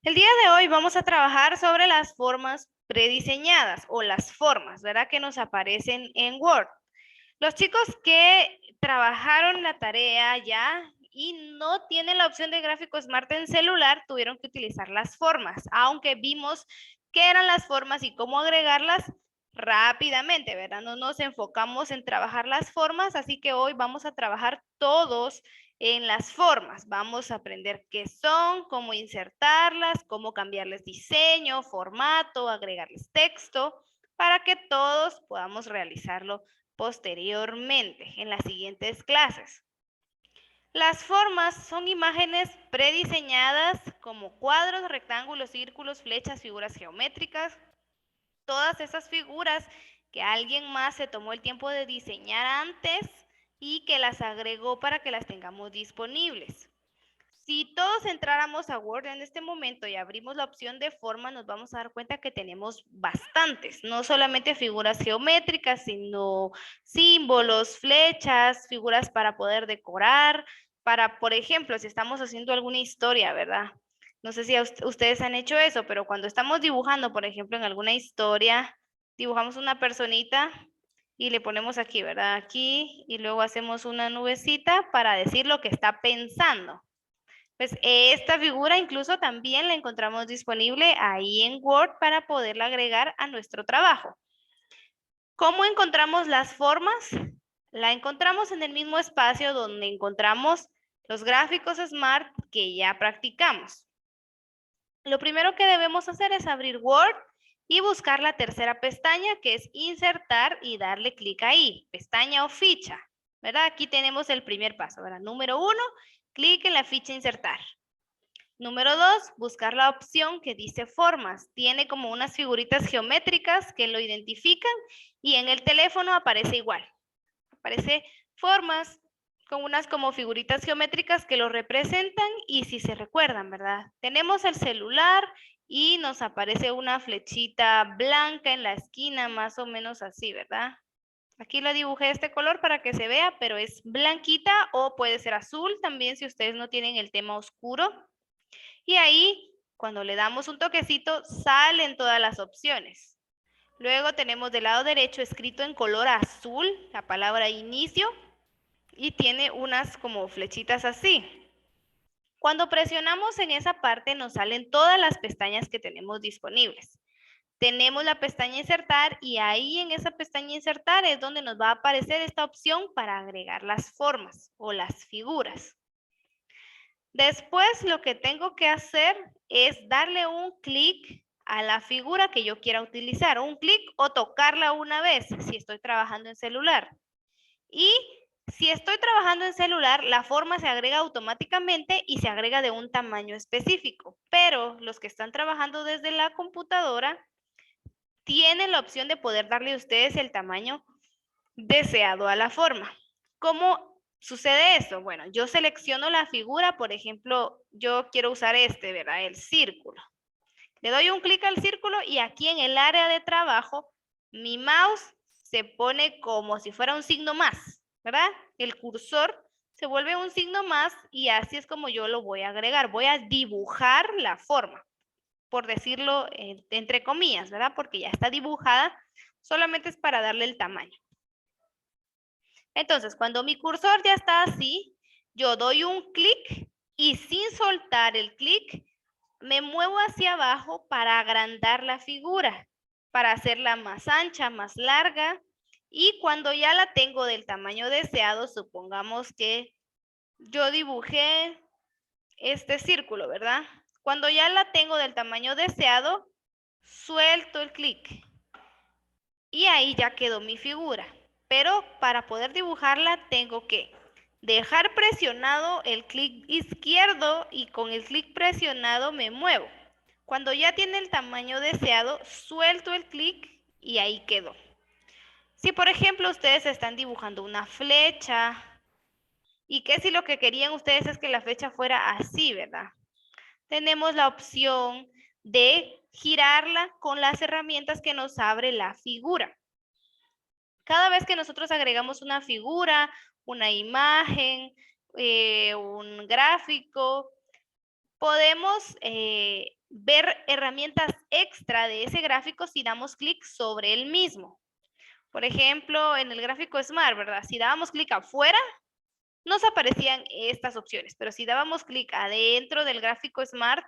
El día de hoy vamos a trabajar sobre las formas prediseñadas o las formas, ¿verdad? Que nos aparecen en Word. Los chicos que trabajaron la tarea ya y no tienen la opción de gráfico Smart en celular, tuvieron que utilizar las formas, aunque vimos qué eran las formas y cómo agregarlas rápidamente, ¿verdad? No nos enfocamos en trabajar las formas, así que hoy vamos a trabajar todos en las formas. Vamos a aprender qué son, cómo insertarlas, cómo cambiarles diseño, formato, agregarles texto, para que todos podamos realizarlo posteriormente en las siguientes clases. Las formas son imágenes prediseñadas como cuadros, rectángulos, círculos, flechas, figuras geométricas. Todas esas figuras que alguien más se tomó el tiempo de diseñar antes y que las agregó para que las tengamos disponibles. Si todos entráramos a Word en este momento y abrimos la opción de forma, nos vamos a dar cuenta que tenemos bastantes, no solamente figuras geométricas, sino símbolos, flechas, figuras para poder decorar, para, por ejemplo, si estamos haciendo alguna historia, ¿verdad? No sé si ustedes han hecho eso, pero cuando estamos dibujando, por ejemplo, en alguna historia, dibujamos una personita y le ponemos aquí, ¿verdad? Aquí, y luego hacemos una nubecita para decir lo que está pensando. Pues esta figura incluso también la encontramos disponible ahí en Word para poderla agregar a nuestro trabajo. ¿Cómo encontramos las formas? La encontramos en el mismo espacio donde encontramos los gráficos Smart que ya practicamos. Lo primero que debemos hacer es abrir Word y buscar la tercera pestaña, que es insertar, y darle clic ahí, pestaña o ficha, ¿verdad? Aquí tenemos el primer paso, ¿verdad? Número 1, clic en la ficha insertar. Número 2, buscar la opción que dice formas. Tiene como unas figuritas geométricas que lo identifican y en el teléfono aparece igual. Aparece formas con unas como figuritas geométricas que lo representan y si se recuerdan, ¿verdad? Tenemos el celular y nos aparece una flechita blanca en la esquina, más o menos así, ¿verdad? Aquí la dibujé este color para que se vea, pero es blanquita o puede ser azul también si ustedes no tienen el tema oscuro. Y ahí, cuando le damos un toquecito, salen todas las opciones. Luego tenemos del lado derecho escrito en color azul la palabra inicio y tiene unas como flechitas así. Cuando presionamos en esa parte nos salen todas las pestañas que tenemos disponibles. Tenemos la pestaña insertar y ahí en esa pestaña insertar es donde nos va a aparecer esta opción para agregar las formas o las figuras. Después lo que tengo que hacer es darle un clic a la figura que yo quiera utilizar, un clic o tocarla una vez si estoy trabajando en celular. Y si estoy trabajando en celular, la forma se agrega automáticamente y se agrega de un tamaño específico. Pero los que están trabajando desde la computadora tienen la opción de poder darle a ustedes el tamaño deseado a la forma. ¿Cómo sucede eso? Bueno, yo selecciono la figura, por ejemplo, yo quiero usar este, ¿verdad? El círculo. Le doy un clic al círculo y aquí en el área de trabajo, mi mouse se pone como si fuera un signo más, ¿verdad? El cursor se vuelve un signo más y así es como yo lo voy a agregar. Voy a dibujar la forma, por decirlo entre comillas, ¿verdad? Porque ya está dibujada, solamente es para darle el tamaño. Entonces, cuando mi cursor ya está así, yo doy un clic y sin soltar el clic, me muevo hacia abajo para agrandar la figura, para hacerla más ancha, más larga. Y cuando ya la tengo del tamaño deseado, supongamos que yo dibujé este círculo, ¿verdad? Cuando ya la tengo del tamaño deseado, suelto el clic. Y ahí ya quedó mi figura. Pero para poder dibujarla tengo que dejar presionado el clic izquierdo y con el clic presionado me muevo. Cuando ya tiene el tamaño deseado, suelto el clic y ahí quedó. Si por ejemplo ustedes están dibujando una flecha y que si lo que querían ustedes es que la flecha fuera así, ¿verdad? Tenemos la opción de girarla con las herramientas que nos abre la figura. Cada vez que nosotros agregamos una figura, una imagen, un gráfico, podemos ver herramientas extra de ese gráfico si damos clic sobre el mismo. Por ejemplo, en el gráfico Smart, ¿verdad? Si dábamos clic afuera, nos aparecían estas opciones, pero si dábamos clic adentro del gráfico Smart,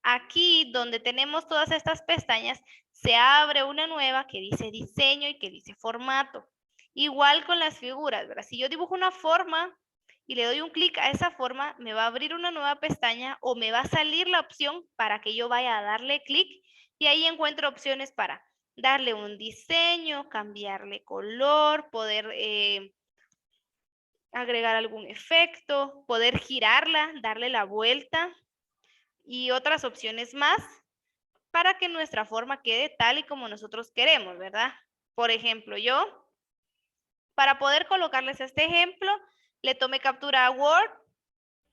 aquí donde tenemos todas estas pestañas, se abre una nueva que dice diseño y que dice formato. Igual con las figuras, ¿verdad? Si yo dibujo una forma y le doy un clic a esa forma, me va a abrir una nueva pestaña o me va a salir la opción para que yo vaya a darle clic y ahí encuentro opciones para darle un diseño, cambiarle color, poder agregar algún efecto, poder girarla, darle la vuelta y otras opciones más para que nuestra forma quede tal y como nosotros queremos, ¿verdad? Por ejemplo, yo, para poder colocarles este ejemplo, le tomé captura a Word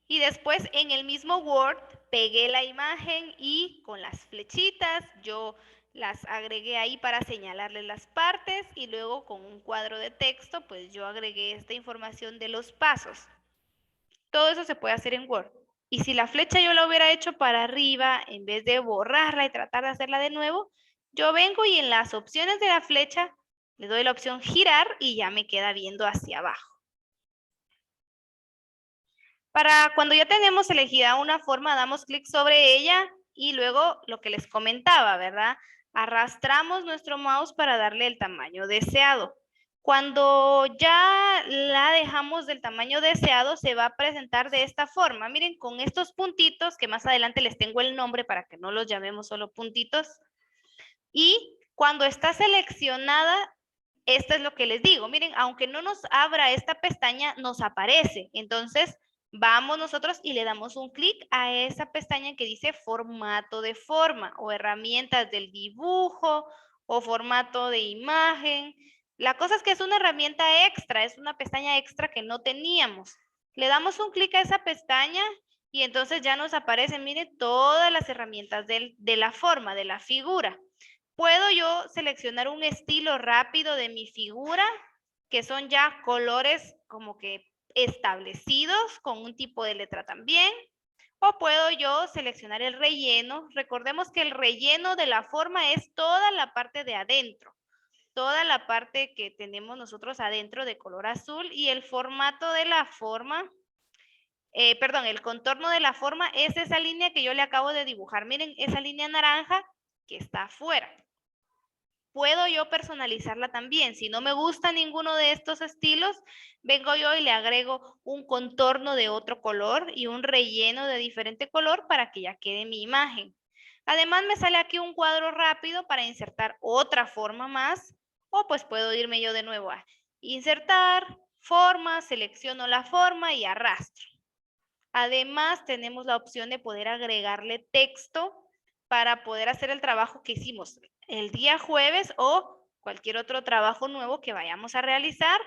y después en el mismo Word pegué la imagen y con las flechitas yo las agregué ahí para señalarles las partes y luego con un cuadro de texto pues yo agregué esta información de los pasos. Todo eso se puede hacer en Word. Y si la flecha yo la hubiera hecho para arriba, en vez de borrarla y tratar de hacerla de nuevo, yo vengo y en las opciones de la flecha le doy la opción girar y ya me queda viendo hacia abajo. Para cuando ya tenemos elegida una forma, damos clic sobre ella y luego lo que les comentaba, ¿verdad? Arrastramos nuestro mouse para darle el tamaño deseado. Cuando ya la dejamos del tamaño deseado, se va a presentar de esta forma. Miren, con estos puntitos, que más adelante les tengo el nombre para que no los llamemos solo puntitos. Y cuando está seleccionada, esto es lo que les digo. Miren, aunque no nos abra esta pestaña, nos aparece. Entonces, vamos nosotros y le damos un clic a esa pestaña que dice formato de forma o herramientas del dibujo o formato de imagen. La cosa es que es una herramienta extra, es una pestaña extra que no teníamos. Le damos un clic a esa pestaña y entonces ya nos aparecen, miren, todas las herramientas de la forma, de la figura. Puedo yo seleccionar un estilo rápido de mi figura, que son ya colores como que establecidos con un tipo de letra también. O puedo yo seleccionar el relleno. Recordemos que el relleno de la forma es toda la parte de adentro. Toda la parte que tenemos nosotros adentro de color azul y el formato de la forma, perdón, el contorno de la forma es esa línea que yo le acabo de dibujar. Miren, esa línea naranja que está afuera. Puedo yo personalizarla también. Si no me gusta ninguno de estos estilos, vengo yo y le agrego un contorno de otro color y un relleno de diferente color para que ya quede mi imagen. Además me sale aquí un cuadro rápido para insertar otra forma más o pues puedo irme yo de nuevo a insertar, forma, selecciono la forma y arrastro. Además tenemos la opción de poder agregarle texto para poder hacer el trabajo que hicimos el día jueves o cualquier otro trabajo nuevo que vayamos a realizar,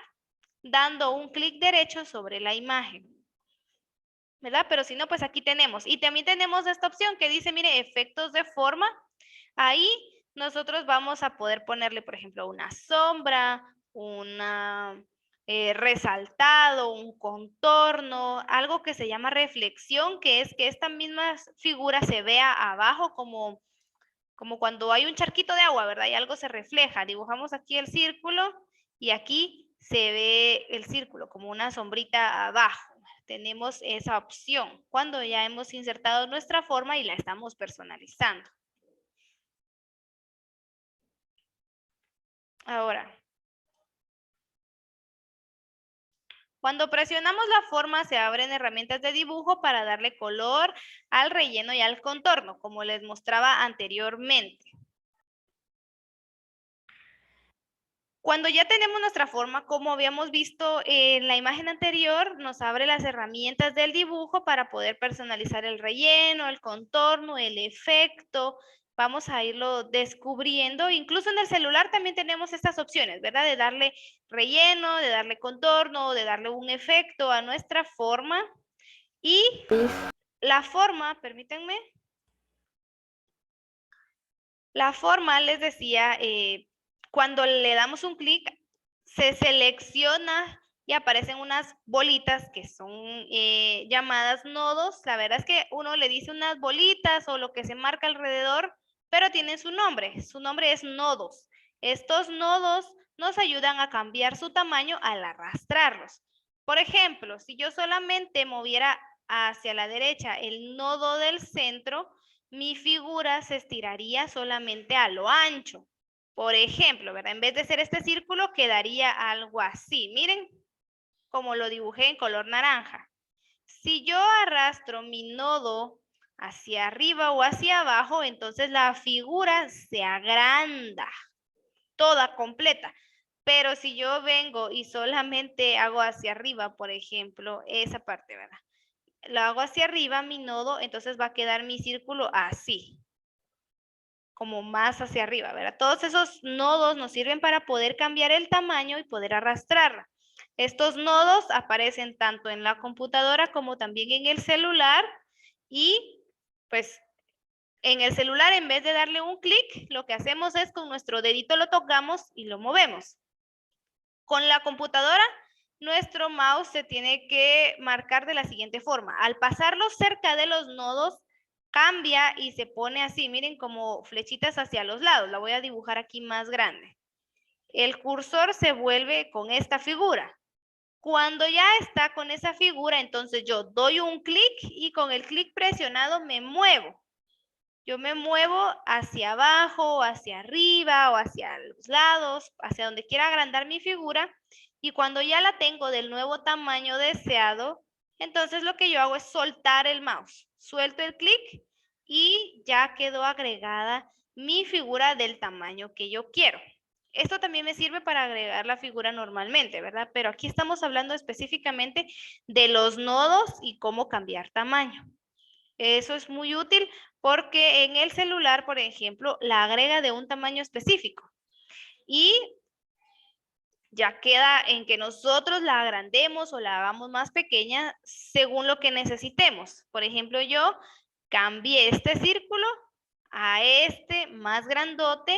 dando un clic derecho sobre la imagen. ¿Verdad? Pero si no, pues aquí tenemos. Y también tenemos esta opción que dice, mire, efectos de forma. Ahí nosotros vamos a poder ponerle, por ejemplo, una sombra, una resaltado, un contorno, algo que se llama reflexión, que es que esta misma figura se vea abajo como cuando hay un charquito de agua, ¿verdad? Y algo se refleja. Dibujamos aquí el círculo y aquí se ve el círculo como una sombrita abajo. Tenemos esa opción cuando ya hemos insertado nuestra forma y la estamos personalizando. Ahora, cuando presionamos la forma se abren herramientas de dibujo para darle color al relleno y al contorno, como les mostraba anteriormente. Cuando ya tenemos nuestra forma, como habíamos visto en la imagen anterior, nos abre las herramientas del dibujo para poder personalizar el relleno, el contorno, el efecto. Vamos a irlo descubriendo. Incluso en el celular también tenemos estas opciones, ¿verdad? De darle relleno, de darle contorno, de darle un efecto a nuestra forma. Y la forma, permítanme. La forma, les decía, cuando le damos un clic, se selecciona y aparecen unas bolitas que son llamadas nodos. La verdad es que uno le dice unas bolitas o lo que se marca alrededor, pero tienen su nombre. Su nombre es nodos. Estos nodos nos ayudan a cambiar su tamaño al arrastrarlos. Por ejemplo, si yo solamente moviera hacia la derecha el nodo del centro, mi figura se estiraría solamente a lo ancho. Por ejemplo, ¿verdad? En vez de ser este círculo, quedaría algo así. Miren, como lo dibujé en color naranja. Si yo arrastro mi nodo hacia arriba o hacia abajo, entonces la figura se agranda, toda completa. Pero si yo vengo y solamente hago hacia arriba, por ejemplo, esa parte, ¿verdad? Lo hago hacia arriba, mi nodo, entonces va a quedar mi círculo así, como más hacia arriba, ¿verdad? Todos esos nodos nos sirven para poder cambiar el tamaño y poder arrastrarla. Estos nodos aparecen tanto en la computadora como también en el celular y pues en el celular en vez de darle un clic, lo que hacemos es con nuestro dedito lo tocamos y lo movemos. Con la computadora, nuestro mouse se tiene que marcar de la siguiente forma. Al pasarlo cerca de los nodos, cambia y se pone así, miren, como flechitas hacia los lados. La voy a dibujar aquí más grande. El cursor se vuelve con esta figura. Cuando ya está con esa figura, entonces yo doy un clic y con el clic presionado me muevo. Yo me muevo hacia abajo, hacia arriba o hacia los lados, hacia donde quiera agrandar mi figura. Y cuando ya la tengo del nuevo tamaño deseado, entonces lo que yo hago es soltar el mouse. Suelto el clic y ya quedó agregada mi figura del tamaño que yo quiero. Esto también me sirve para agregar la figura normalmente, ¿verdad? Pero aquí estamos hablando específicamente de los nodos y cómo cambiar tamaño. Eso es muy útil porque en el celular, por ejemplo, la agrega de un tamaño específico. Y ya queda en que nosotros la agrandemos o la hagamos más pequeña según lo que necesitemos. Por ejemplo, yo cambié este círculo a este más grandote,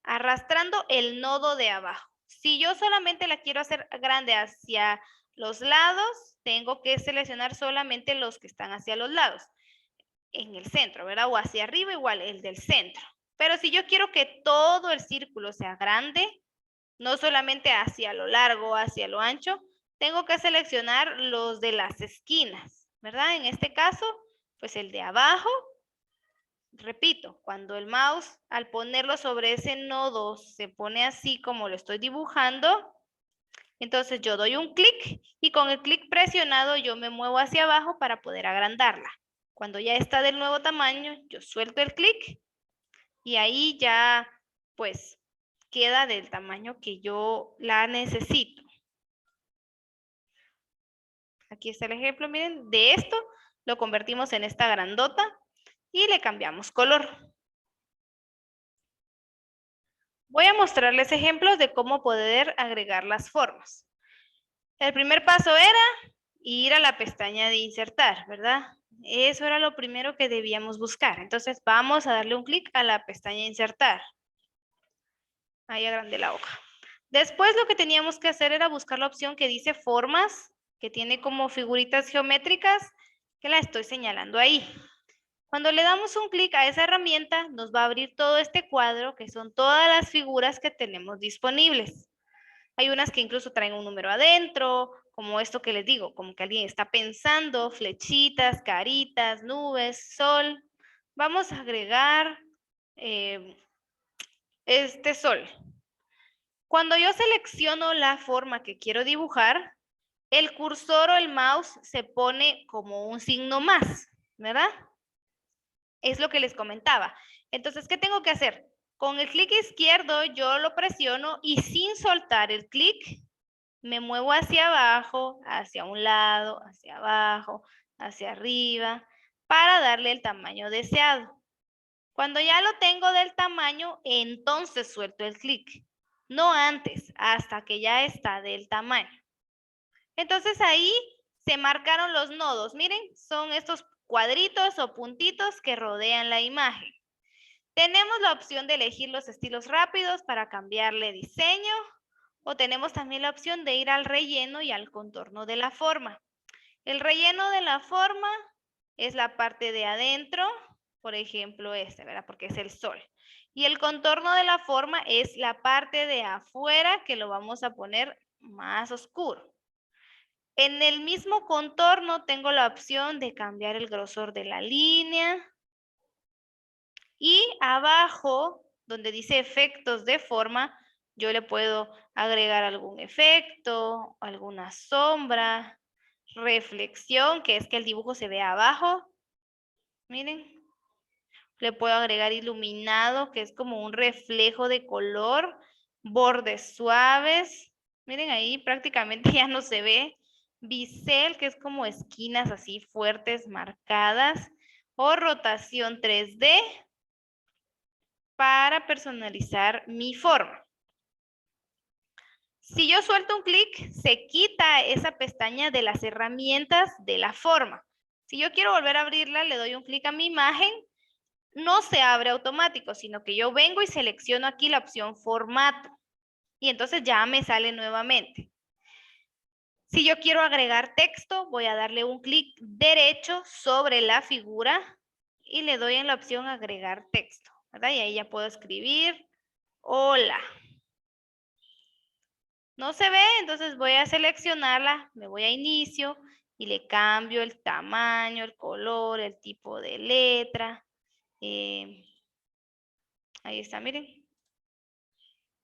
arrastrando el nodo de abajo. Si yo solamente la quiero hacer grande hacia los lados, tengo que seleccionar solamente los que están hacia los lados, en el centro, ¿verdad? O hacia arriba igual el del centro. Pero si yo quiero que todo el círculo sea grande, no solamente hacia lo largo, hacia lo ancho, tengo que seleccionar los de las esquinas, ¿verdad? En este caso, pues el de abajo. Repito, cuando el mouse al ponerlo sobre ese nodo se pone así como lo estoy dibujando, entonces yo doy un clic y con el clic presionado yo me muevo hacia abajo para poder agrandarla. Cuando ya está del nuevo tamaño, yo suelto el clic y ahí ya pues queda del tamaño que yo la necesito. Aquí está el ejemplo, miren, de esto lo convertimos en esta grandota y le cambiamos color. Voy a mostrarles ejemplos de cómo poder agregar las formas. El primer paso era ir a la pestaña de insertar, ¿verdad? Eso era lo primero que debíamos buscar. Entonces vamos a darle un clic a la pestaña insertar. Ahí agrandé la hoja. Después lo que teníamos que hacer era buscar la opción que dice formas, que tiene como figuritas geométricas, que la estoy señalando ahí. Cuando le damos un clic a esa herramienta, nos va a abrir todo este cuadro, que son todas las figuras que tenemos disponibles. Hay unas que incluso traen un número adentro, como esto que les digo, como que alguien está pensando, flechitas, caritas, nubes, sol. Vamos a agregar este sol. Cuando yo selecciono la forma que quiero dibujar, el cursor o el mouse se pone como un signo más, ¿verdad? Es lo que les comentaba. Entonces, ¿qué tengo que hacer? Con el clic izquierdo yo lo presiono y sin soltar el clic, me muevo hacia abajo, hacia un lado, hacia abajo, hacia arriba, para darle el tamaño deseado. Cuando ya lo tengo del tamaño, entonces suelto el clic. No antes, hasta que ya está del tamaño. Entonces ahí se marcaron los nodos. Miren, son estos cuadritos o puntitos que rodean la imagen. Tenemos la opción de elegir los estilos rápidos para cambiarle diseño O tenemos también la opción de ir al relleno y al contorno de la forma. El relleno de la forma es la parte de adentro, por ejemplo ¿verdad? Porque es el sol. Y el contorno de la forma es la parte de afuera, que lo vamos a poner más oscuro. En el mismo contorno tengo la opción de cambiar el grosor de la línea. Y abajo, donde dice efectos de forma, yo le puedo agregar algún efecto, alguna sombra, reflexión, que es que el dibujo se ve abajo. Miren. Le puedo agregar iluminado, que es como un reflejo de color, bordes suaves. Miren ahí, prácticamente ya no se ve. Bisel, que es como esquinas así fuertes, marcadas. O rotación 3D para personalizar mi forma. Si yo suelto un clic, se quita esa pestaña de las herramientas de la forma. Si yo quiero volver a abrirla, le doy un clic a mi imagen. No se abre automático, sino que yo vengo y selecciono aquí la opción formato. Y entonces ya me sale nuevamente. Si yo quiero agregar texto, voy a darle un clic derecho sobre la figura y le doy en la opción agregar texto, ¿verdad? Y ahí ya puedo escribir hola. No se ve, entonces voy a seleccionarla, me voy a inicio y le cambio el tamaño, el color, el tipo de letra. Ahí está, miren.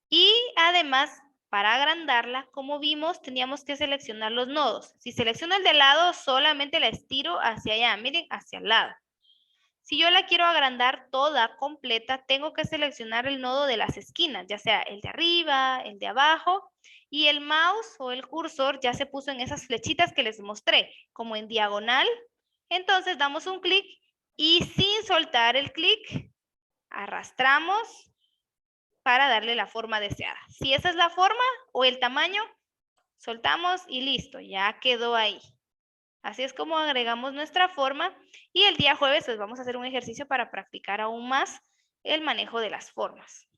Y además, para agrandarla, como vimos, teníamos que seleccionar los nodos. Si selecciono el de lado, solamente la estiro hacia allá, miren, hacia el lado. Si yo la quiero agrandar toda, completa, tengo que seleccionar el nodo de las esquinas, ya sea el de arriba, el de abajo, y el mouse o el cursor ya se puso en esas flechitas que les mostré, como en diagonal. Entonces damos un clic y sin soltar el clic, arrastramos para darle la forma deseada. Si esa es la forma o el tamaño, soltamos y listo, ya quedó ahí. Así es como agregamos nuestra forma y el día jueves pues vamos a hacer un ejercicio para practicar aún más el manejo de las formas.